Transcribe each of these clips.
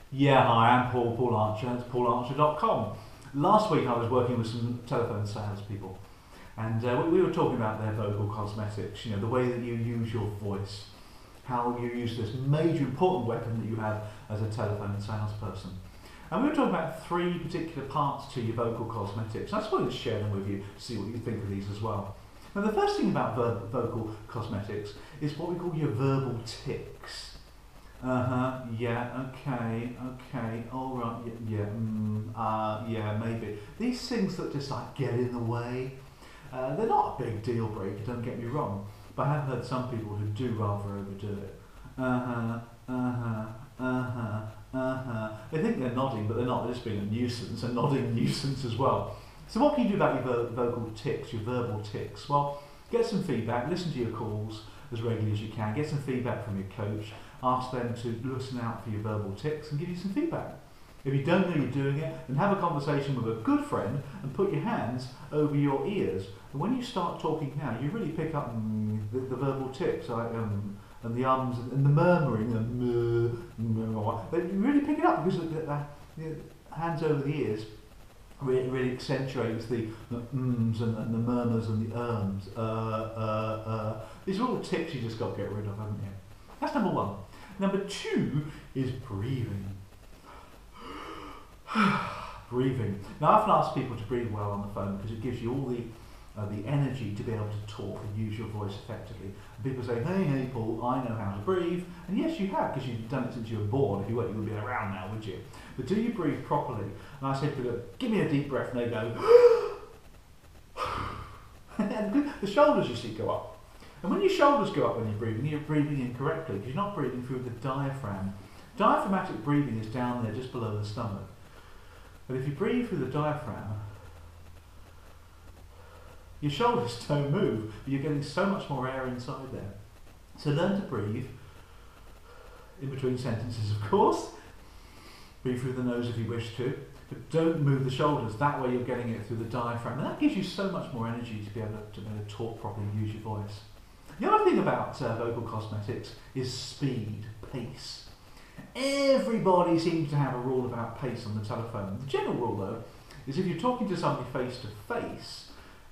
Yeah, hi, I'm Paul Archer. It's paularcher.com. Last week I was working with some telephone salespeople, and we were talking about their vocal cosmetics. You know, the way that you use your voice, how you use this major important weapon that you have as a telephone salesperson. And we were talking about three particular parts to your vocal cosmetics. I just wanted to share them with you, see what you think of these as well. Now, the first thing about vocal cosmetics is what we call your verbal tics. Yeah, okay, alright, yeah, maybe. These things that just like get in the way, they're not a big deal breaker, don't get me wrong, but I have heard some people who do rather overdo it. They think they're nodding, but they're not, they're just being a nuisance, a nodding nuisance as well. So what can you do about your vocal tics, your verbal tics? Well, get some feedback, listen to your calls as regularly as you can, get some feedback from your coach, ask them to listen out for your verbal tics and give you some feedback. If you don't know you're doing it, then have a conversation with a good friend and put your hands over your ears. And when you start talking now, you really pick up the verbal tics, like, and the ums and the murmuring, but you really pick it up because the hands over the ears really accentuates the ums and the murmurs and the ums. These are all tics you just got to get rid of, haven't you? That's number one. Number two is breathing. Breathing. Now, I often ask people to breathe well on the phone because it gives you all the energy to be able to talk and use your voice effectively. And people say, hey Paul, I know how to breathe. And yes, you have, because you've done it since you were born. If you weren't, you wouldn't be around now, would you? But do you breathe properly? And I say to people, give me a deep breath, and they go, and the shoulders, you see, go up. And when your shoulders go up when you're breathing incorrectly, because you're not breathing through the diaphragm. Diaphragmatic breathing is down there just below the stomach. But if you breathe through the diaphragm, your shoulders don't move, but you're getting so much more air inside there. So learn to breathe in between sentences, of course. Breathe through the nose if you wish to, but don't move the shoulders. That way you're getting it through the diaphragm. And that gives you so much more energy to be able to talk properly and use your voice. The other thing about vocal cosmetics is speed, pace. Everybody seems to have a rule about pace on the telephone. The general rule, though, is if you're talking to somebody face to face,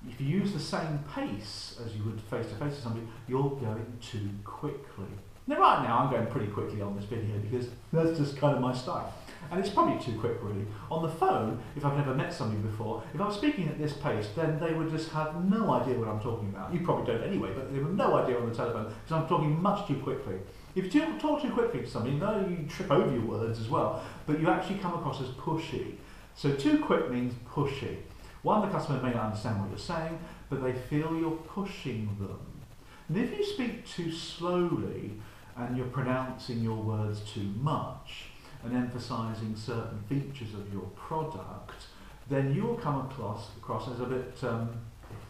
if you use the same pace as you would face to face with somebody, you're going too quickly. Now, right now, I'm going pretty quickly on this video because that's just kind of my style. And it's probably too quick, really. On the phone, if I've never met somebody before, if I was speaking at this pace, then they would just have no idea what I'm talking about. You probably don't anyway, but they have no idea on the telephone because I'm talking much too quickly. If you talk too quickly to somebody, not only you trip over your words as well, but you actually come across as pushy. So too quick means pushy. One, the customer may not understand what you're saying, but they feel you're pushing them. And if you speak too slowly and you're pronouncing your words too much and emphasising certain features of your product, then you will come across as a bit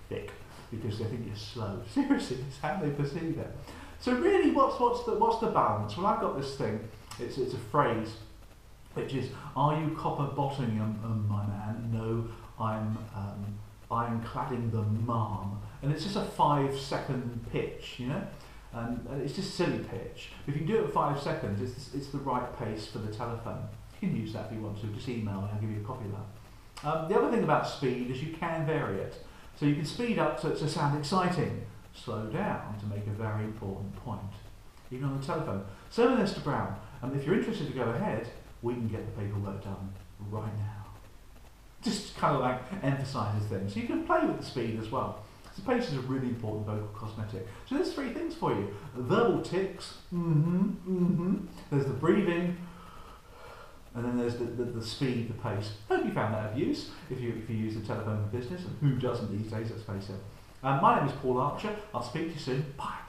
thick because they think you're slow. Seriously, it's how they perceive it. So really, what's the balance? Well, I've got this thing. It's a phrase, which is, "Are you copper bottoming, my man? No, I'm ironcladding the ma'am." And it's just a 5-second pitch, you know. And it's just silly pitch. If you can do it in 5 seconds, it's the right pace for the telephone. You can use that if you want to. Just email me, I'll give you a copy of that. The other thing about speed is you can vary it. So you can speed up to sound exciting, slow down to make a very important point, even on the telephone. So Mr. Brown, and if you're interested to go ahead, we can get the paperwork done right now. Just kind of like emphasises things. So you can play with the speed as well. So pace is a really important vocal cosmetic. So there's three things for you. Verbal tics, there's the breathing, and then there's the speed, the pace. Hope you found that of use if you use the telephone for business, and who doesn't these days, let's face it. My name is Paul Archer. I'll speak to you soon. Bye.